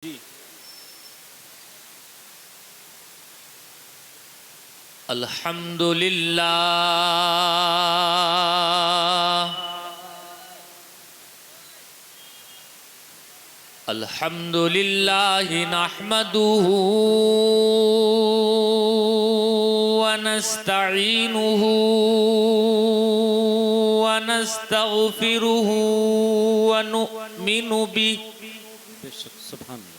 जी अल्हम्दुलिल्लाह नहमदुहु व नस्तईनुहु व नस्तगफिरुहु व नुमिनु बिहि बेशक सुभान अल्लाह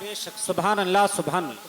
बेशक सुभान अल्लाह सुभान अल्लाह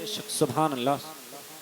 बेशक सुभान अल्लाह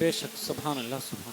बेशक सुभान अल्लाह सुभान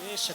बेशक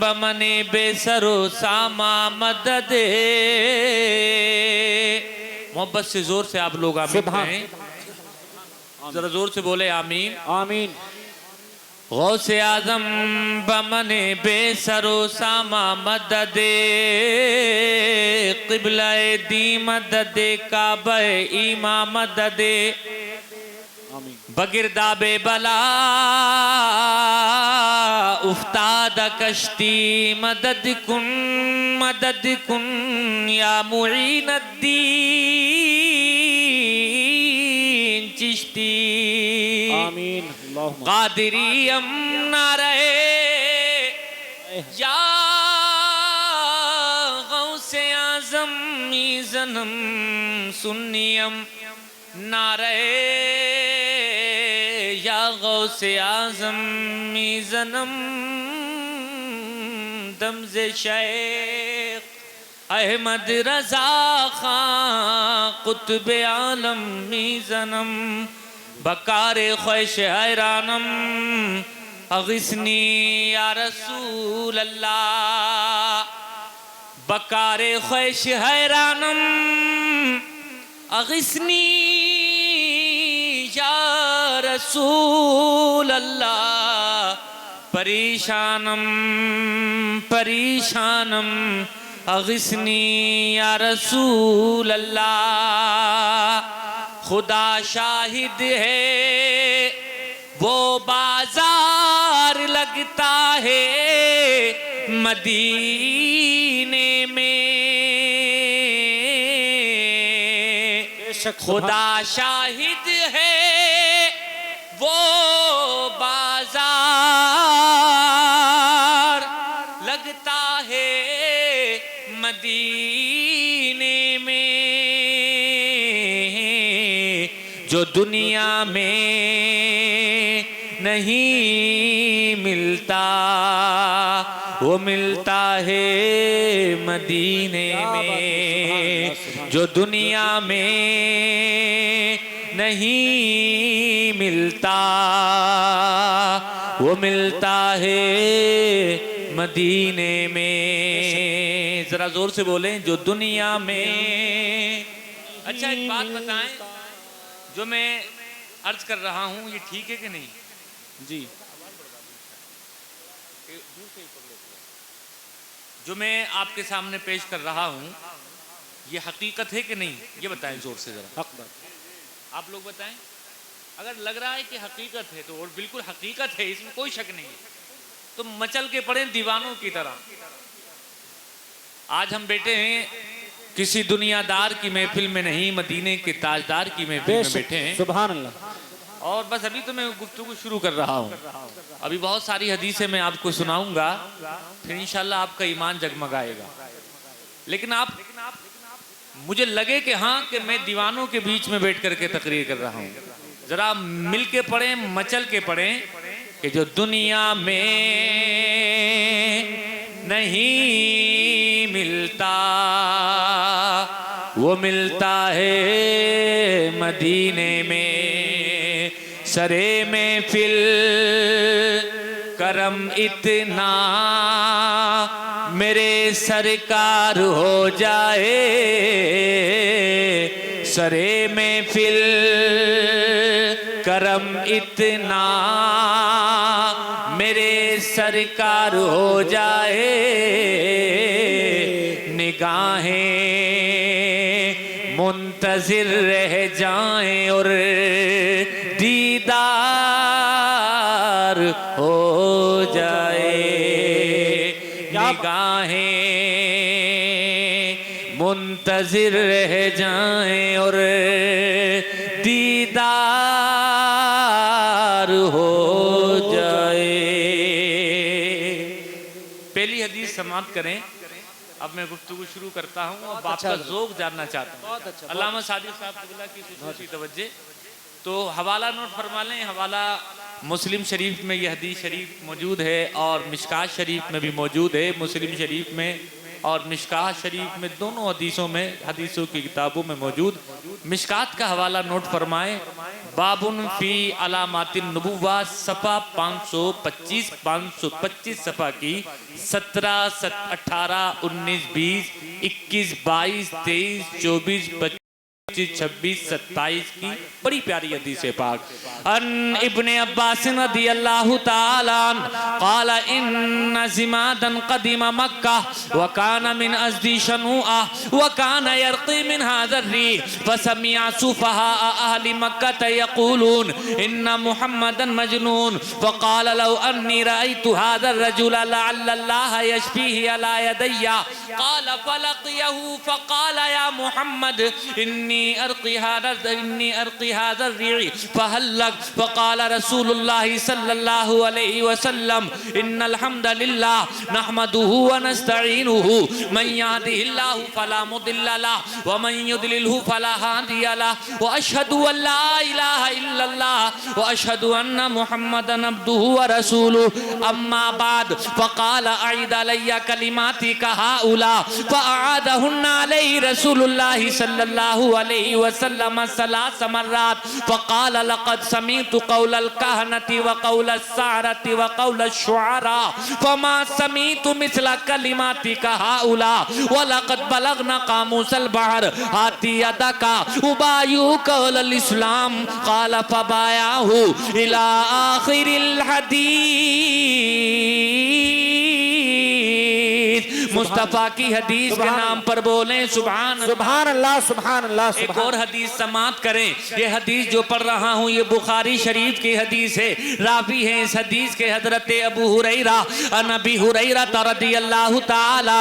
बमने बेसरो सामा मदद मोहब्बत से जोर से आप लोग आमीन कहें जरा जोर से बोले आमीन आमीन गौसे आजम बमने बेसरो सामा मददे क़िबलाए दी मददे काबे ईमा मददे आमीन बगिरदाबे बला उफ्ताद कश्ती मदद कुन या मुईन अद्दीन चिश्ती आमीन अल्लाहुम्मा कादिरियम नारे या गौसे आजम मीज़नम सुन्नियम नारे या गौसे आजम मीज़नम दमज़े शेख अहमद रज़ा खां कुतुब आलम मीज़नम बकारे ख्वाहिश हैरानम अगिस्नी या रसूल अल्लाह बकारे ख्वैश हैरानम अगिस्नी या रसूल अल्लाह, परेशानम परेशानम अगिस्नी या रसूल अल्लाह। खुदा शाहिद है वो बाजार लगता है मदीने में, खुदा शाहिद है वो बाजार लगता है मदीने में, जो दुनिया में नहीं मिलता वो मिलता है मदीने में, जो दुनिया में नहीं मिलता वो मिलता है मदीने में। जरा जोर से बोलें, जो दुनिया में। अच्छा एक बात बताएं, जो मैं अर्ज कर रहा हूं ये ठीक है कि नहीं? जी, जो मैं आपके सामने पेश कर रहा हूं ये हकीकत है कि नहीं, ये बताएं जोर से जरा। हक बात। आप लोग बताएं, अगर लग रहा है कि हकीकत है तो और बिल्कुल हकीकत है, इसमें कोई शक नहीं है, तो मचल के पड़े दीवानों की तरह। आज हम बैठे हैं किसी दुनियादार की महफिल में नहीं, मदीने के ताजदार की महफिल में बैठे हैं। सुभान अल्लाह। और बस अभी तो मैं गुफ्तगू शुरू कर रहा हूँ, अभी बहुत सारी हदीसें मैं आपको सुनाऊंगा, फिर इंशाल्लाह आपका ईमान जगमगाएगा। लेकिन आप मुझे लगे कि हाँ कि मैं दीवानों के बीच में बैठ करके तकरीर कर रहा हूँ, जरा मिल के पढ़े, मचल के पढ़े कि जो दुनिया में नहीं मिलता वो मिलता है मदीने में। सरे में फिल करम इतना मेरे सरकार हो जाए, सरे में फिल करम इतना मेरे सरकार हो जाए, निगाहें मुंतजिर रह जाएं और दीदार हो जाए, निगाहें मुंतजिर रह जाएं और दीदार हो जाए। पहली हदीस समाप्त करें, अब मैं गुफ्तगू शुरू करता हूँ। अब आपका ज़ौक़ जानना चाहता हूँ। अल्लामा सादिक साहब की खुसूसी तवज्जो। तो हवाला नोट फरमा लें, हवाला मुस्लिम शरीफ में ये हदीस शरीफ मौजूद है और मिशकात शरीफ में भी मौजूद है। मुस्लिम शरीफ में और मिशकात शरीफ में दोनों हदीसों में, हदीसों की किताबों में मौजूद। मिशकात का हवाला नोट फरमाएं, बाबुन फी अलामातिन नबुव्वा, सफ़ा 525 सफ़ा की 17, 18, 19, 20, 21, 22, 23, 24, 25, 26, 27 की बड़ी प्यारी हदीस है पाक। अन इब्ने अब्बास रज़ियल्लाहु ताला क़ाला इन्ना ज़िमादन क़दिमा मक्का व काना मिन अज़दी शनुआ व काना यरक़ी मिन हाज़ा अर्रीह फसमिअ सुफ़हा अहली मक्का यक़ूलून इन्ना मुहम्मदन मजनून फ़क़ाल लौ अन्नी रअयतु हाज़ा अर्रजुल लअल्लल्लाह यशफ़ीहि अला यदैया क़ाल फ़लक़ियहु फ़क़ाल या मुहम्मद इन्नी अर्क़ी हाज़ा अर्रीह फ़हल्लक फ़क़ाल रसूलुल्लाह सल्लल्लाहु अलैहि वसल्लम इन्नल हम्दलिल्लाह नहमदुहु व नस्तईनुहु मन यहदिहिल्लाहु फला मुदिल्ल लहु व मन युद्लिलहु फला हादिय लहु व अशहदु अन ला इलाहा इल्लल्लाह व अशहदु अन्ना मुहम्मदन अब्दुहु व रसूलुहु अम्मा बाद फ़क़ाल अईद अलैया कलिमाती का हाउला फ़अआदहुन्ना अलैहि रसूलुल्लाह सल्लल्लाहु अलैहि अलैहि वसल्लम सलास मर्रात फक़ाल लक़द समीअतु क़ौलल कहनति व क़ौलस सारति व क़ौलश शुआरा फमा समीअतु मिस्ला कलिमातिका हाउला व लक़द बलगना क़ामूसल बहर हाती यदका उबायु क़ौलल इस्लाम क़ाल फबायाहु इला आखिरिल हदीस। मुस्तफा की हदीस के नाम पर बोलें सुभान सुभान अल्लाह सुभान अल्लाह एक सुभान। और हदीस समाप्त करें। ये हदीस जो पढ़ रहा हूँ ये बुखारी शरीफ की हदीस है। रावी है इस हदीस के हजरत अबू हुरैरा नबी हुरैरा रदियल्लाहु ताला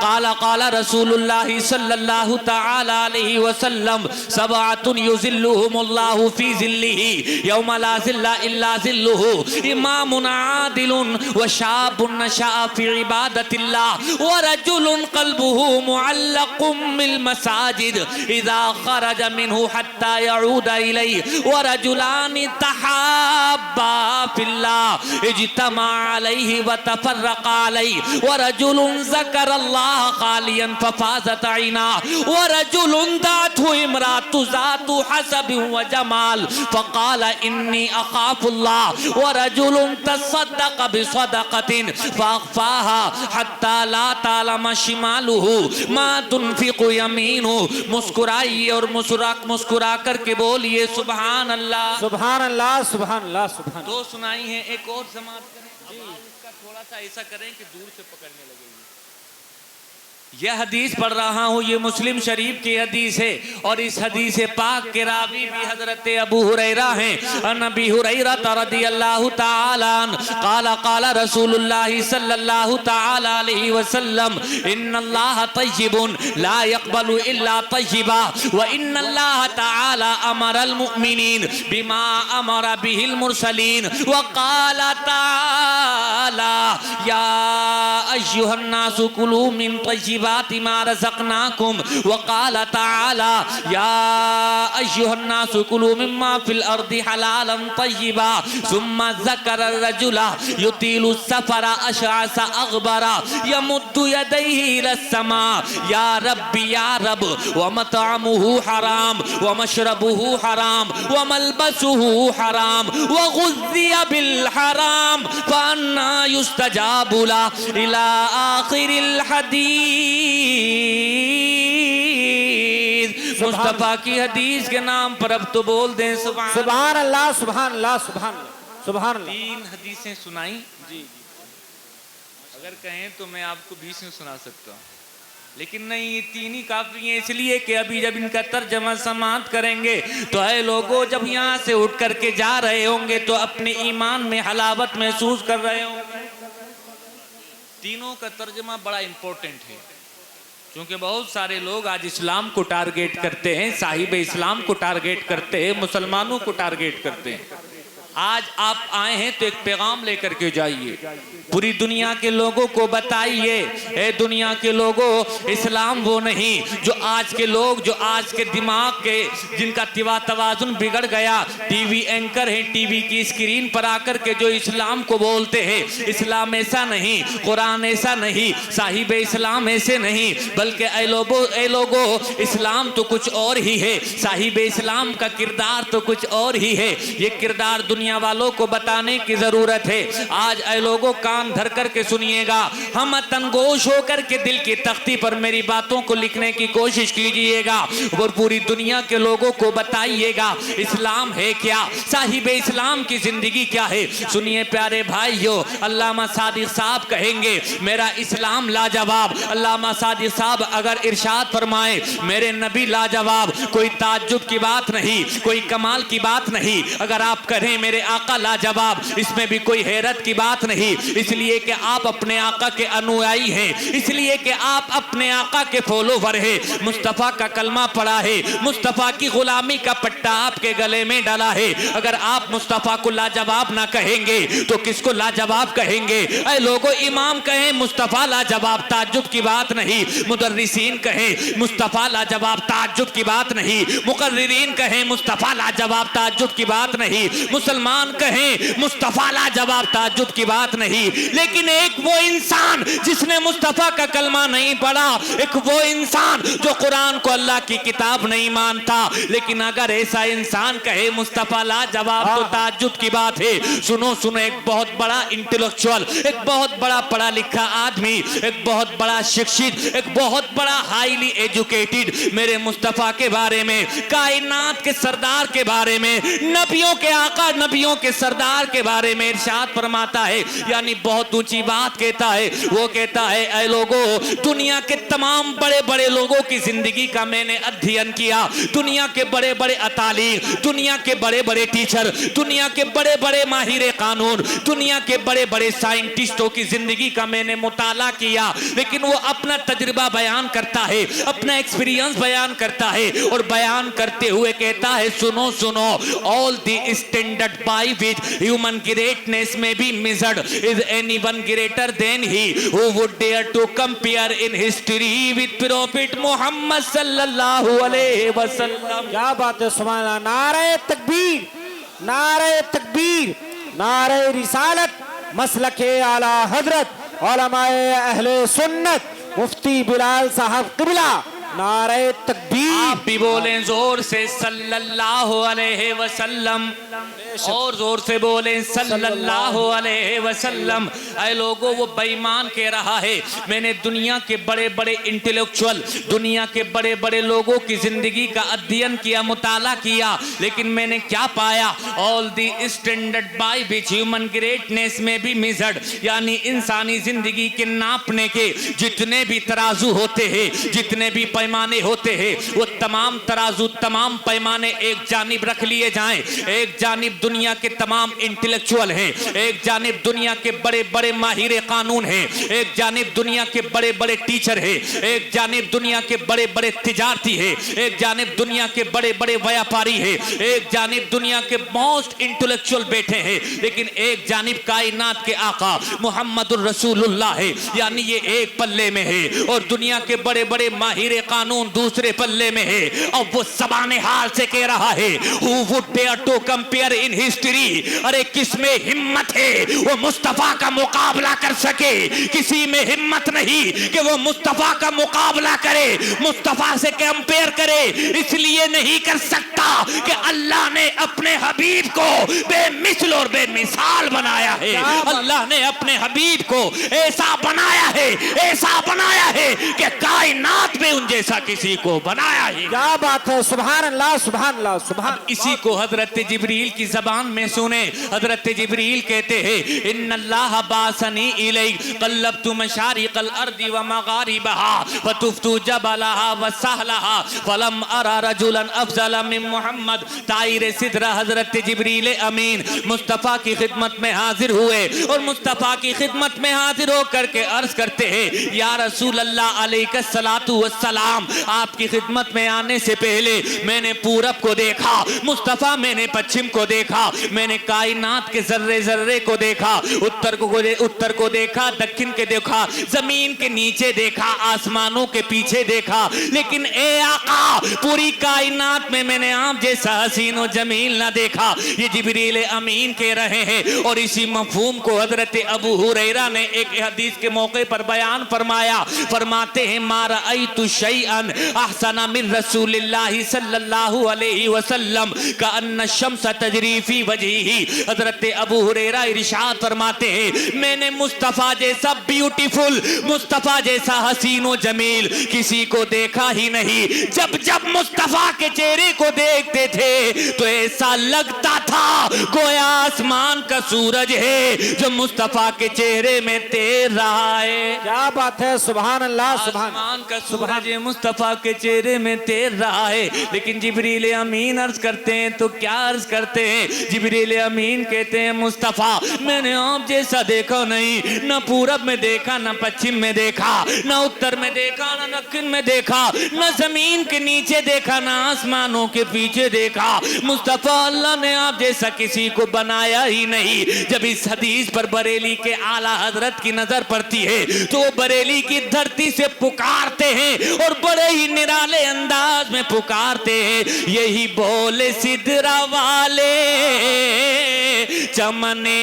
काला काला रसूलुल्लाह सल्लल्लाहु ताला अलैहि वसल्लम सबअतुन युज़िल्लुहुमुल्लाहु फी ज़िल्लिही यौमा ला ज़िल्ला इल्ला ज़िल्लुहु इमामुन आदिलुन व शाबुन नशअ फी इबादतिल्लाह व रजुलुन क़ल्बुहु मुअल्लक़ुम बिल मसाजिद इज़ा खरज मिन्हु हत्ता यऊद इलैहि व रजुलानि तहाब्बा फिल्लाह इज्तमा अलैहि व तफर्रक़ा अलैहि व रजुलुन ज़करल्लाह ख़ालियन फफ़ाज़त ऐनाहु व रजुलुन दातहु इम्रातु ज़ातु हसबिन व जमाल फ़क़ाल इन्नी अख़ाफ़ुल्लाह व रजुलुन तसद्दक़ बिसदक़तिन फ़अख़फ़ाहा हत्ता ला तालम शिमालुहु मा तुनफ़िक़ु यमीनुहु। मुस्कुराइए और मुस्कुरा करके बोलिए सुभान अल्लाह सुभान अल्लाह सुभान अल्लाह सुभान। दो सुनाई है एक और समाप्त करें। इसका थोड़ा सा ऐसा करें कि दूर से पकड़ने लगेगी। यह हदीस पढ़ रहा हूँ ये मुस्लिम शरीफ की हदीस है और इस हदीस पाक के रावी भी हजरत अबू हुरैरा हैं। नबी हुरैरा रदियल्लाहु ताला काला काला रसूलुल्लाह सल्लल्लाहु ताला अलैहि वसल्लम इन्नल्लाह तय्यिबुन ला यक़बलु इल्ला तय्यिबा व इन्नल्लाह ताला अमरल मुमिनीन बिमा अमरा बिहिल मुरसलीन व काला ताला या अय्युहन नासु कुलू मिन तय्यिबाति मा रज़क़नाकुम व क़ाल तआला या अय्युहन नासु कुलू मिम्मा फिल अर्दि हलालन तय्यिबा सुम्मा ज़करा रजुला युतीलु सफ़रा अशअस अग़बरा यमुद्दु यदैहि इलस समा या रब व मतअमुहु हराम व मशरबुहु हराम व मलबसुहु हराम व गुज़्ज़िया बिल हराम फअन्ना युस्तजाबु ला इला आखिरिल हदीस। मुस्तफा की हदीस के नाम पर अब तो बोल दें सुभान अल्लाह सुभान अल्लाह सुभान सुभान अल्लाह। 3 हदीसें सुनाई जी। अगर कहें तो मैं आपको 20 में सुना सकता हूँ लेकिन नहीं ये 3 ही काफी हैं। इसलिए कि अभी जब इनका तर्जमा समाप्त करेंगे तो है लोगों जब यहाँ से उठ करके जा रहे होंगे तो अपने ईमान में हलावत महसूस कर रहे होंगे। तीनों का तर्जमा बड़ा इंपॉर्टेंट है क्योंकि बहुत सारे लोग आज इस्लाम को टारगेट करते हैं, साहिब इस्लाम को टारगेट करते हैं, मुसलमानों को टारगेट करते हैं। आज आप आए हैं तो एक पैगाम लेकर के जाइए, पूरी दुनिया के लोगों को बताइए, ए दुनिया के लोगों इस्लाम वो नहीं जो आज के लोग, जो आज के दिमाग के जिनका तवाज़ुन बिगड़ गया, टीवी एंकर हैं, टीवी की स्क्रीन पर आकर के जो इस्लाम को बोलते हैं, इस्लाम ऐसा नहीं, कुरान ऐसा नहीं, साहिब इस्लाम ऐसे नहीं, बल्कि ए लोगों इस्लाम तो कुछ और ही है, साहिब इस्लाम का किरदार तो कुछ और ही है। ये किरदार दुनिया वालों को बताने की जरूरत है। आज ऐ लोगों कान धर करके सुनिएगा, हम तंगोश होकर के दिल की तख्ती पर मेरी बातों को लिखने की कोशिश कीजिएगा और पूरी दुनिया के लोगों को बताइएगा इस्लाम है क्या, साहिब इस्लाम की जिंदगी क्या है। सुनिए प्यारे भाइयों, अल्लामा सादिक साहब कहेंगे मेरा इस्लाम लाजवाब। अल्लामा सादिक साहब अगर इरशाद फरमाए मेरे नबी लाजवाब, कोई ताज्जुब की बात नहीं, कोई कमाल की बात नहीं। अगर आप कहें मेरे आका लाजवाब, इसमें भी कोई हैरत की बात नहीं, इसलिए कि आप अपने आका के अनुयायी हैं, इसलिए कि आप अपने आका के फॉलोवर हैं। मुस्तफ़ा का कलमा पढ़ा है, मुस्तफ़ा की गुलामी का पट्टा आपके गले में डाला है। अगर आप मुस्तफ़ा को लाजवाब ना कहेंगे तो किसको लाजवाब कहेंगे। ऐ लोगों इमाम कहें मुस्तफ़ा लाजवाब, ताज्जुब की बात नहीं। मुदर्रिसीन कहें मुस्तफ़ा लाजवाब, ताज्जुब की बात नहीं। मुकर्रिरीन कहें मुस्तफ़ा लाजवाब, ताज्जुब की बात नहीं। मुसलमान कहें मुस्तफ़ा लाजवाब, ताज्जुब की बात नहीं। लेकिन एक वो इंसान जिसने मुस्तफा का कलमा नहीं पढ़ा, एक वो इंसान जो कुरान को अल्लाह की किताब नहीं मानता, लेकिन अगर ऐसा इंसान कहे मुस्तफा ला जवाब, तो ताज्जुब की बात है। सुनो सुनो, एक बहुत बड़ा इंटेलेक्चुअल, एक बहुत बड़ा पढ़ा लिखा आदमी, एक बहुत बड़ा शिक्षित, एक बहुत बड़ा हाईली एजुकेटेड मेरे मुस्तफा के बारे में, कायनात के सरदार के बारे में, नबियों के आका, नबियों के सरदार के बारे में इरशाद फरमाता है, यानी बहुत ऊंची बात कहता है। वो कहता है, ऐ लोगों, दुनिया के तमाम बड़े बड़े लोगों की जिंदगी का मैंने अध्ययन किया, दुनिया के बड़े बड़े अतालीम, दुनिया के बड़े बड़े टीचर, दुनिया के बड़े बड़े माहिर कानून, दुनिया के बड़े बड़े साइंटिस्टों की जिंदगी का मैंने मुताला किया, लेकिन वो अपना तजुर्बा बयान करता है, अपना एक्सपीरियंस बयान करता है, और बयान करते हुए कहता है, सुनो सुनो, all the standard by which human greatness may be measured, is anyone greater than he who would dare to compare in history with Prophet Muhammad सल्लल्लाहु अलैहि वसल्लम। क्या बात है, सुभान अल्लाह। नारे तकबीर, नारे तकबीर, नारे रिसालत, मसलके आला हजरत उलमाए अहले सुन्नत मुफ्ती बिलाल साहब किबला, नारे तकबीर। आप भी बोलें जोर से सल्लल्लाहु अलैहि वसल्लम, और जोर से बोलें सल्लल्लाहु अलैहि वसल्लम। ऐ लोगों, वो बेईमान कह रहा है, मैंने दुनिया के बड़े बड़े इंटेलेक्चुअल, दुनिया के बड़े बड़े लोगों की जिंदगी का अध्ययन किया, मुताला किया, लेकिन मैंने क्या पाया, all the standard by which human greatness may be measured, यानी इंसानी जिंदगी के नापने के जितने भी तराजू होते हैं, जितने भी पैमाने होते हैं, वो तमाम तराजू, तमाम पैमाने एक जानिब रख लिए जाएं। एक जानिब दुनिया के तमाम इंटेलेक्चुअल हैं, एक जानिब दुनिया के बड़े बड़े माहिर कानून हैं, एक जानिब दुनिया के बड़े बड़े टीचर हैं, एक जानिब दुनिया के बड़े बड़े तिजारती हैं, एक जानिब दुनिया के बड़े बड़े व्यापारी हैं, एक जानिब दुनिया के मोस्ट इंटेलेक्चुअल बैठे हैं, लेकिन एक जानिब कायनात के आका मुहम्मदुर रसूलुल्लाह है, यानी ये एक पल्ले में है, और दुनिया के बड़े बड़े माहिर कानून दूसरे पल्ले में है। और वो ज़बाने हाल से कह रहा है, Who would dare to compare in history? अरे किसमें हिम्मत है वो मुस्तफा का मुकाबला कर सके? किसी में हिम्मत नहीं कि वो मुस्तफा का मुकाबला करे, मुस्तफा से कंपेयर करे। इसलिए नहीं कर सकता कि अल्लाह ने अपने हबीब को बेमिसल और बेमिसाल बनाया है। अल्लाह ने अपने हबीब को ऐसा बनाया है, ऐसा बनाया है कि कायनात में उन जैसा किसी को बनाया ही। क्या बात है, सुभान अल्लाह, सुभान अल्लाह, सुभान। इसी को हजरत जिब्रील की जबान में सुने। हजरत जिब्रील कहते हैं, इन्नल्लाह बासनी इलैक क़ल्लब्तु मशारिक़ल अर्दि व मगारिबहा फतुफ्तु जबलहा व सहलहा फलम अरा रजुलन अफज़ल मिन मुहम्मद। ताइर सिदरा हजरत जिब्रील अमीन मुस्तफ़ा की खिदमत में हाजिर हुए, और मुस्तफ़ा की खिदमत में हाजिर होकर के अर्ज करते हैं, या रसूल अल्लाह अलैहिस्सलातु वस्सलाम, आपकी खिदमत में आने से पहले मैंने पूरब को देखा, मुस्तफ़ा मैंने पश्चिम को देखा, मैंने कायनात के जर्रे जर्रे को देखा, उत्तर को देखा, दक्षिण के देखा, जमीन के नीचे देखा, आसमानों के पीछे देखा, लेकिन ए आका पूरी कायनात में मैंने आप जैसा हसीन और जमील ना देखा। ये जिब्रील अमीन कह रहे हैं। और इसी मफहूम को हजरत अबू हुरैरा ने एक हदीस के मौके पर बयान फरमाया। फरमाते हैं, मा रअयतु शैअन अहसन मिन रसूलिल्लाहि सल्लल्लाहु अलैहि वसल्लम का अन्ना शम्स तजरी फी वजहिही। हजरत अबू हुरैरा इरशाद फरमाते हैं, मैंने मुस्तफ़ा जैसा ब्यूटीफुल, मुस्तफ़ा जैसा हसीन व जमील किसी को देखा ही नहीं। जब जब मुस्तफ़ा के चेहरे को देखते थे तो ऐसा लगता था गोया आसमान का सूरज है जो मुस्तफ़ा के चेहरे में तैर रहा है। क्या बात है, सुभान अल्लाह, सुभान। आसमान का सूरज मुस्तफ़ा के चेहरे में तैर रहा है। लेकिन जिब्रील अमीन अर्ज करते हैं, तो क्या अर्ज करते हैं? जिब्रील अमीन कहते हैं, मुस्तफ़ा मैंने आप जैसा देखा नहीं, न पूरब में देखा, न पश्चिम में देखा, न उत्तर में देखा, न दक्षिण में देखा, न जमीन के नीचे देखा, न आसमानों के पीछे देखा। मुस्तफ़ा अल्लाह ने आप जैसा किसी को बनाया ही नहीं। जब इस हदीस पर बरेली के आला हजरत की नजर पड़ती है तो वो बरेली की धरती से पुकारते हैं और बड़े ही निराले अंदाज में पुकारते हैं, यही बोले सिदरा वाले चमने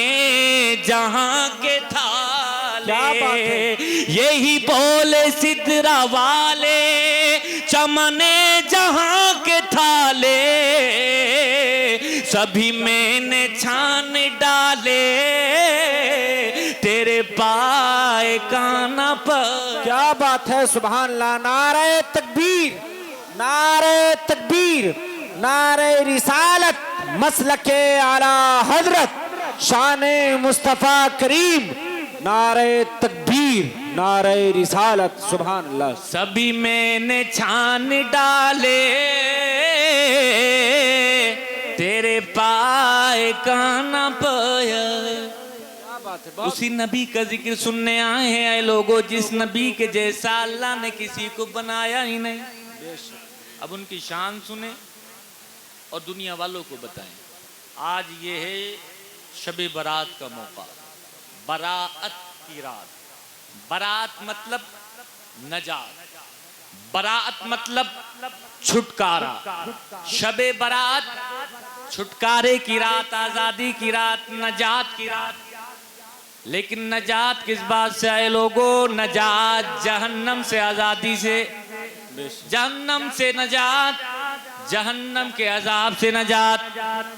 जहां के था क्या बात है। यही बोले सिदरा वाले चमने जहां के थाले सभी मैंने छान डाले तेरे पाए काना पर। क्या बात है, सुभान अल्लाह। नारे तकबीर, नारे तकबीर, नारे रिसालत, मसलके आला हजरत, शाने मुस्तफा करीम। नारे तकबीर, नारे रिसालत, सुभान अल्लाह। सभी मैंने छान डाले तेरे पाए काना पाया। उसी नबी का जिक्र सुनने आए हैं ऐ लोगों, जिस नबी के जैसा अल्लाह ने किसी को बनाया ही नहीं। अब उनकी शान सुने और दुनिया वालों को बताएं। आज ये है शबे बारात का मौका, बरात की रात। बारात मतलब नजात, बरात मतलब छुटकारा। शबे बारात छुटकारे की रात, आजादी की रात, नजात की रात। लेकिन नजात किस बात से आए लोगों? नजात जहन्नम से, आजादी से। जहन्नम से नजात, जहन्नम के अजाब से नजात।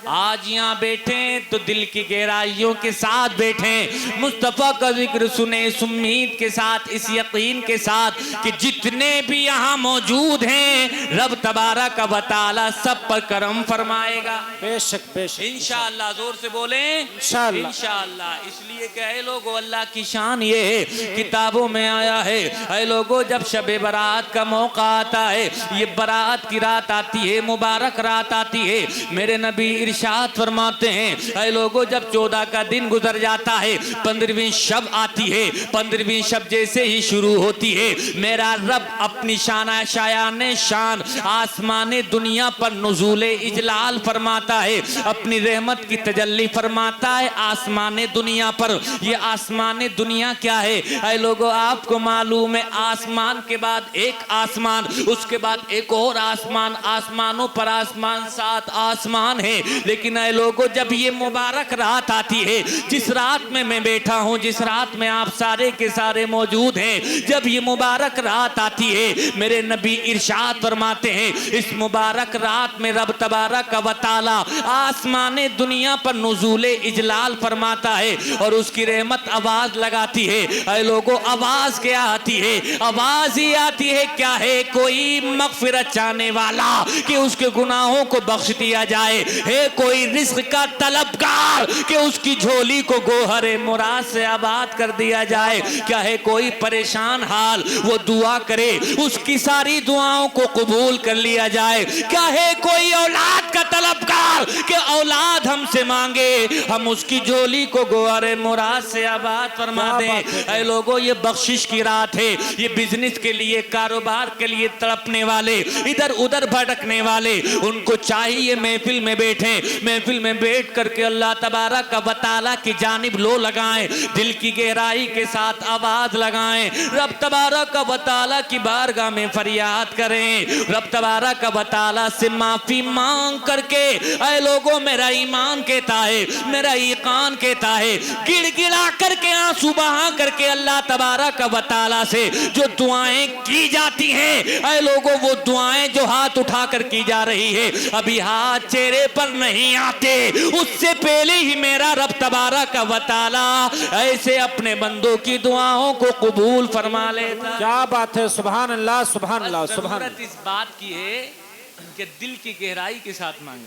आज यहाँ बैठे तो दिल की गहराइयों के साथ बैठे, मुस्तफ़ा का जिक्र सुने इस उम्मीद के साथ, इस यकीन के साथ कि जितने भी यहाँ मौजूद हैं रब तबारक व तआला सब पर करम फरमाएगा। बेशक बेशक, इंशाअल्लाह। जोर से बोले इंशाअल्लाह। इंशाअल्लाह। इसलिए कहे लोगो अल्लाह की शान ये है, किताबों में आया है ऐ लोगो जब शबे बारात का मौका आता है, ये बारात की रात आती है, मुबारक रात आती है, मेरे नबी इरशाद फरमाते हैं ऐ लोगों जब 14 का दिन गुजर जाता है, 15वीं शब आती है, 15वीं शब जैसे ही शुरू होती है, मेरा रब अपनी शायान शान आसमान दुनिया पर नुज़ूले इजलाल फरमाता है, अपनी रहमत की तजल्ली फरमाता है आसमान दुनिया पर। ये आसमान दुनिया क्या है ऐ लोगों? आपको मालूम है आसमान के बाद एक आसमान, उसके बाद एक और आसमान, आसमानों पर आसमान, 7 आसमान है। लेकिन ऐ लोगों जब ये मुबारक रात आती है, जिस रात में मैं बैठा हूँ, जिस रात में आप सारे के सारे मौजूद हैं, जब ये मुबारक रात आती है, मेरे नबी इरशाद फरमाते हैं इस मुबारक रात में रब तबारक व तआला आसमान दुनिया पर नुज़ूले इजलाल फरमाता है और उसकी रहमत आवाज लगाती है। ऐ लोगों आवाज क्या आती है? आवाज ही आती है क्या है? कोई मगफिरत चाहने वाला कि उसके गुनाहों को बख्श दिया जाए, है कोई रिज़्क़ का तलबगार कि उसकी झोली को गोहरे मुराद से आबाद कर दिया जाए, क्या है कोई परेशान हाल वो दुआ करे उसकी सारी दुआओं को कबूल कर लिया जाए, क्या है कोई औलाद का तलबगार कि औलाद हमसे मांगे हम उसकी झोली को गोहरे मुराद से आबाद फरमा दें। ऐ लोगों ये बख्शिश की रात है, ये बिजनेस के लिए, कारोबार के लिए तड़पने वाले, इधर उधर भटकने वाले, उनको चाहिए महफिल में बैठे, महफिल में बैठ करके अल्लाह तबारक व तआला की जानिब लो लगाएं, दिल की गहराई के साथ आवाज लगाएं, रब तबारक व तआला की बारगाह में फरियाद करें, रब तबारक व तआला से माफी मांग करके ऐ लोगों मेरा ईमान कहता है, मेरा ईकान कहता है, गिड़गिड़ा करके आंसू बहा करके अल्लाह तबारक व तआला से जो दुआएं की जाती हैं ऐ लोगों, वो दुआएं जो हाथ उठा कर की जा रही है, अभी हाथ चेहरे पर नहीं आते, उससे पहले ही मेरा रब तबारक व तआला ऐसे अपने बंदों की दुआओं को कबूल फरमा लेता। क्या बात है, सुभान अल्लाह, सुभान अल्लाह, सुभान अल्लाह। इस बात की है कि दिल की गहराई के साथ मांगा।